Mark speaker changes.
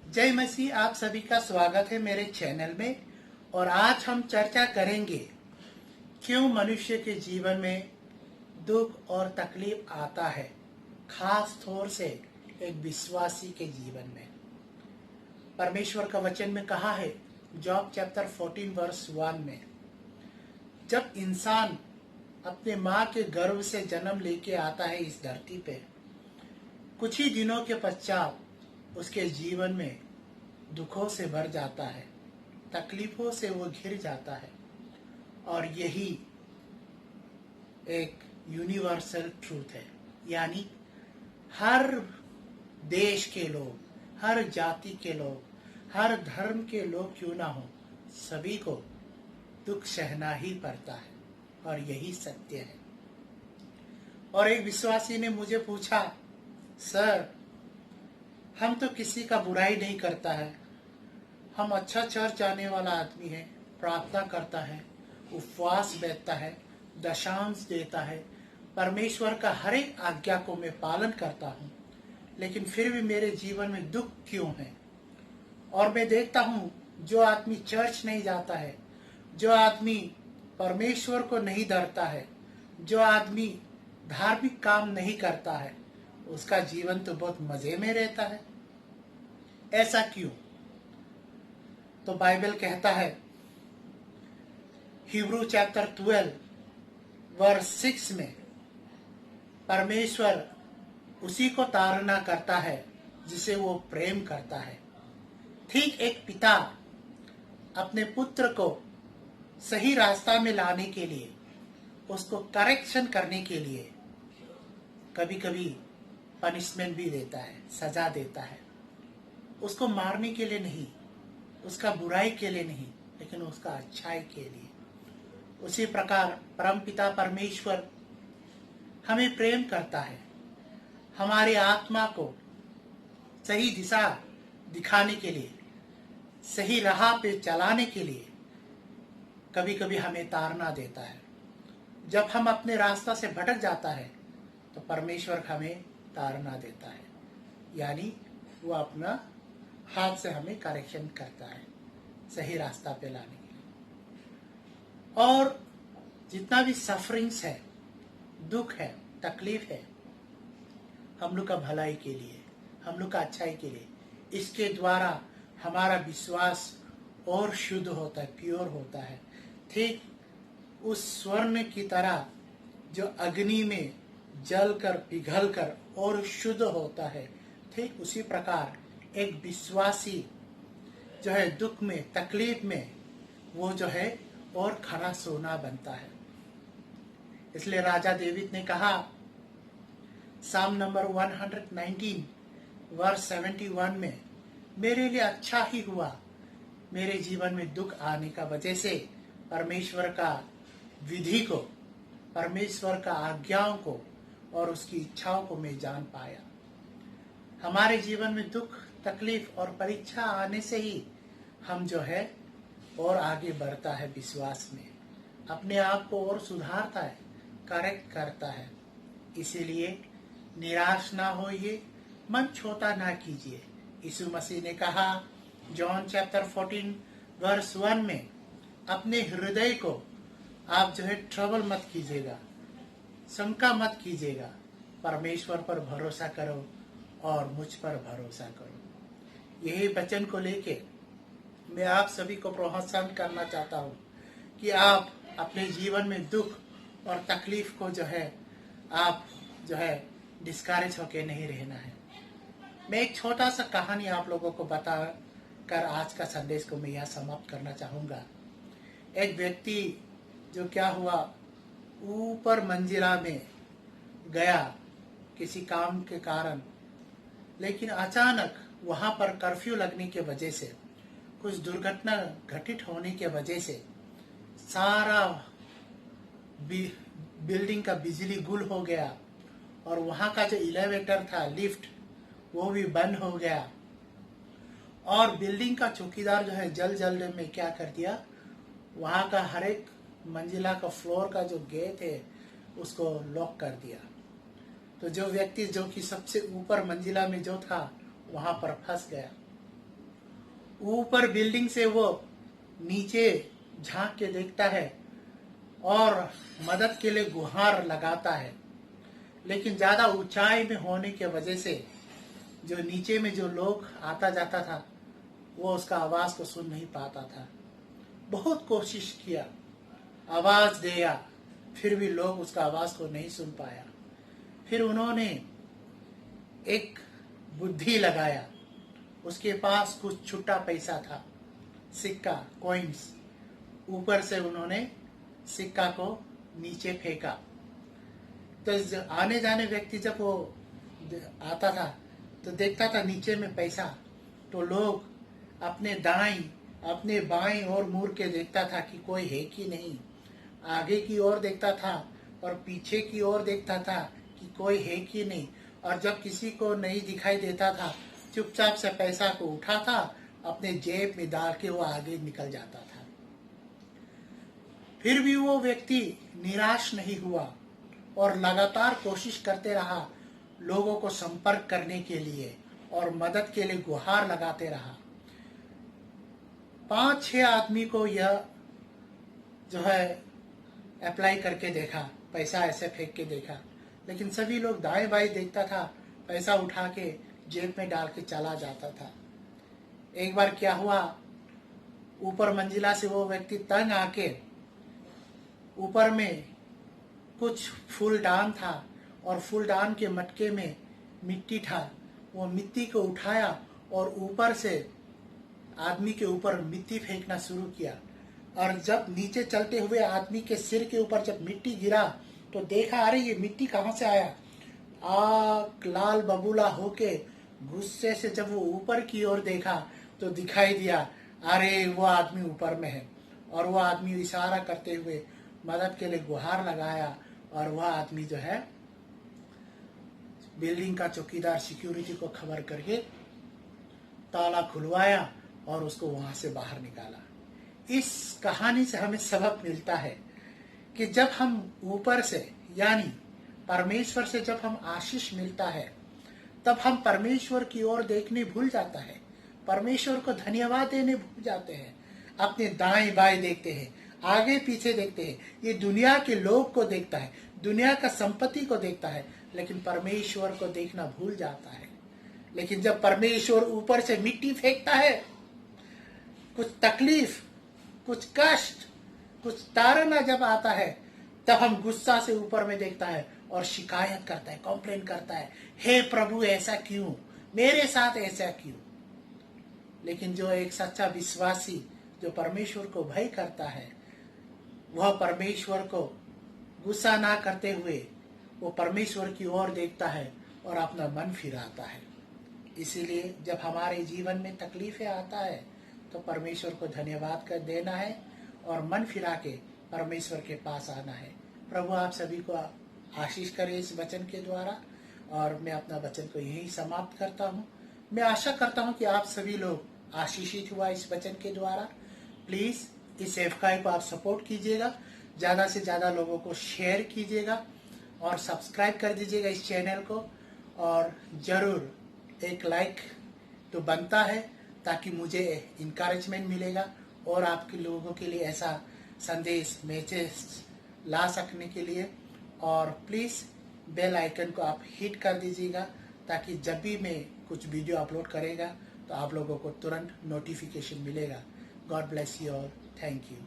Speaker 1: जय मसीह। आप सभी का स्वागत है मेरे चैनल में। और आज हम चर्चा करेंगे क्यों मनुष्य के जीवन में दुख और तकलीफ आता है, खास तौर से एक विश्वासी के जीवन में। परमेश्वर का वचन में कहा है, जॉब चैप्टर 14 वर्स 1 में, जब इंसान अपने माँ के गर्भ से जन्म लेके आता है इस धरती पे, कुछ ही दिनों के पश्चात उसके जीवन में दुखों से भर जाता है, तकलीफों से वो घिर जाता है। और यही एक यूनिवर्सल ट्रूथ है, यानी हर देश के लोग, हर जाति के लोग, हर धर्म के लोग क्यों ना हो, सभी को दुख सहना ही पड़ता है। और यही सत्य है। और एक विश्वासी ने मुझे पूछा, सर, हम तो किसी का बुराई नहीं करता है, हम अच्छा चर्च जाने वाला आदमी है, प्रार्थना करता है, उपवास बैठता है, दशांश देता है, परमेश्वर का हर एक आज्ञा को मैं पालन करता हूँ, लेकिन फिर भी मेरे जीवन में दुख क्यों है। और मैं देखता हूँ जो आदमी चर्च नहीं जाता है, जो आदमी परमेश्वर को नहीं डरता है, जो आदमी धार्मिक काम नहीं करता है, उसका जीवन तो बहुत मजे में रहता है। ऐसा क्यों? तो बाइबल कहता है, हिब्रू चैप्टर 12 वर्स 6 में, परमेश्वर उसी को ताड़ना करता है जिसे वो प्रेम करता है। ठीक एक पिता अपने पुत्र को सही रास्ता में लाने के लिए, उसको करेक्शन करने के लिए कभी कभी पनिशमेंट भी देता है, सजा देता है। उसको मारने के लिए नहीं, उसका बुराई के लिए नहीं, लेकिन उसका अच्छाई के लिए। उसी प्रकार परमपिता परमेश्वर हमें प्रेम करता है, हमारी आत्मा को सही दिशा दिखाने के लिए, सही राह पे चलाने के लिए कभी कभी हमें ताड़ना देता है। जब हम अपने रास्ता से भटक जाता है तो परमेश्वर हमें ताड़ना देता है, यानी वो अपना हाथ से हमें करेक्शन करता है, सही रास्ता पे लाने के लिए। और जितना भी सफरिंग्स है, दुख है, तकलीफ है, हम लोग का भलाई के लिए, हम लोग का अच्छाई के लिए। इसके द्वारा हमारा विश्वास और शुद्ध होता है, प्योर होता है। ठीक उस स्वर्ण की तरह जो अग्नि में जलकर पिघलकर और शुद्ध होता है, ठीक उसी प्रकार एक विश्वासी जो है दुख में, तकलीफ में, वो जो है और खरा सोना बनता है। इसलिए राजा डेविड ने कहा, साम नंबर 119 वर्स 71 में, मेरे लिए अच्छा ही हुआ मेरे जीवन में दुख आने का वजह से परमेश्वर का विधि को, परमेश्वर का आज्ञाओं को और उसकी इच्छाओं को मैं जान पाया। हमारे जीवन में दुख, तकलीफ और परीक्षा आने से ही हम जो है और आगे बढ़ता है, विश्वास में अपने आप को और सुधारता है, करेक्ट करता है। इसीलिए निराश ना होइए, मन छोटा ना कीजिए। यीशु मसीह ने कहा जॉन चैप्टर 14 वर्स 1 में, अपने हृदय को आप जो है ट्रबल मत कीजिएगा, शंका मत कीजिएगा, परमेश्वर पर भरोसा करो और मुझ पर भरोसा करो। यही वचन को लेके मैं आप सभी को प्रोत्साहन करना चाहता हूँ कि आप अपने जीवन में दुख और तकलीफ को जो है आप जो है डिस्करेज होके नहीं रहना है। मैं एक छोटा सा कहानी आप लोगों को बता कर आज का संदेश को मैं यहाँ समाप्त करना चाहूँगा। एक व्यक्ति जो क्या हुआ, ऊपर मंजिला में गया किसी काम के कारण, लेकिन अचानक वहाँ पर कर्फ्यू लगने के वजह से, कुछ दुर्घटना घटित होने के वजह से सारा बिल्डिंग का बिजली गुल हो गया और वहाँ का जो एलिवेटर था, लिफ्ट, वो भी बंद हो गया। और बिल्डिंग का चौकीदार जो है जल्द में क्या कर दिया, वहाँ का हर एक मंजिला का फ्लोर का जो गेट है उसको लॉक कर दिया। तो जो व्यक्ति जो कि सबसे ऊपर मंजिला में जो था वहाँ पर फंस गया। ऊपर बिल्डिंग से वो नीचे झांक के देखता है और मदद के लिए गुहार लगाता है, लेकिन ज्यादा ऊंचाई में होने की वजह से जो नीचे में जो लोग आता जाता था वो उसका आवाज को सुन नहीं पाता था। बहुत कोशिश किया, आवाज दिया, फिर भी लोग उसका आवाज को नहीं सुन पाया। फिर उन्होंने एक बुद्धि लगाया, उसके पास कुछ छुट्टा पैसा था, सिक्का, कॉइन्स। ऊपर से उन्होंने सिक्का को नीचे फेंका, तो आने जाने व्यक्ति जब वो आता था तो देखता था नीचे में पैसा, तो लोग अपने दाईं अपने बाईं ओर मुड़ के देखता था कि कोई है कि नहीं। आगे की ओर देखता था और पीछे की ओर देखता था कि कोई है कि नहीं। और जब किसी को नहीं दिखाई देता था, चुपचाप से पैसा को उठाता, अपने जेब में डाल के वो आगे निकल जाता था। फिर भी वो व्यक्ति निराश नहीं हुआ और लगातार कोशिश करते रहा लोगों को संपर्क करने के लिए और मदद के लिए गुहार लगाते रहा। 5-6 आदमी को यह जो है अप्लाई करके देखा, पैसा ऐसे फेंक के देखा, लेकिन सभी लोग दाएं बाएं देखता था, पैसा उठा के जेब में डाल के चला जाता था। एक बार क्या हुआ, ऊपर मंजिला से वो व्यक्ति तंग आके ऊपर में कुछ फूलदान था और फूलदान के मटके में मिट्टी था। वो मिट्टी को उठाया और ऊपर से आदमी के ऊपर मिट्टी फेंकना शुरू किया। और जब नीचे चलते हुए आदमी के सिर के ऊपर जब मिट्टी गिरा तो देखा, अरे ये मिट्टी कहाँ से आया। आग लाल बबूला होके गुस्से से जब वो ऊपर की ओर देखा तो दिखाई दिया, अरे वो आदमी ऊपर में है। और वो आदमी इशारा करते हुए मदद के लिए गुहार लगाया और वह आदमी जो है बिल्डिंग का चौकीदार सिक्योरिटी को खबर करके ताला खुलवाया और उसको वहां से बाहर निकाला। इस कहानी से हमें सबक मिलता है कि जब हम ऊपर से यानी परमेश्वर से जब हम आशीष मिलता है तब हम परमेश्वर की ओर देखने भूल जाता है, परमेश्वर को धन्यवाद देने भूल जाते हैं, अपने दाएं बाएं देखते हैं, आगे पीछे देखते हैं। ये दुनिया के लोग को देखता है, दुनिया का संपत्ति को देखता है, लेकिन परमेश्वर को देखना भूल जाता है। लेकिन जब परमेश्वर ऊपर से मिट्टी फेंकता है, कुछ तकलीफ, कुछ कष्ट, कुछ ताड़ना जब आता है, तब हम गुस्सा से ऊपर में देखता है और शिकायत करता है, कंप्लेन करता है, हे प्रभु ऐसा क्यों, मेरे साथ ऐसा क्यों। लेकिन जो एक सच्चा विश्वासी जो परमेश्वर को भय करता है, वह परमेश्वर को गुस्सा ना करते हुए वो परमेश्वर की ओर देखता है और अपना मन फिराता है। इसीलिए जब हमारे जीवन में तकलीफें आता है तो परमेश्वर को धन्यवाद कर देना है और मन फिरा के परमेश्वर के पास आना है। प्रभु आप सभी को आशीष करे इस वचन के द्वारा, और मैं अपना वचन को यही समाप्त करता हूँ। मैं आशा करता हूँ कि आप सभी लोग आशीषित हुआ इस वचन के द्वारा। प्लीज इस एफकाई को आप सपोर्ट कीजिएगा, ज्यादा से ज्यादा लोगों को शेयर कीजिएगा और सब्सक्राइब कर दीजिएगा इस चैनल को, और जरूर एक लाइक तो बनता है ताकि मुझे इंकरेजमेंट मिलेगा और आपके लोगों के लिए ऐसा संदेश मैसेज ला सकने के लिए। और प्लीज बेल आइकन को आप हिट कर दीजिएगा ताकि जब भी मैं कुछ वीडियो अपलोड करेगा तो आप लोगों को तुरंत नोटिफिकेशन मिलेगा। God bless you all, thank you.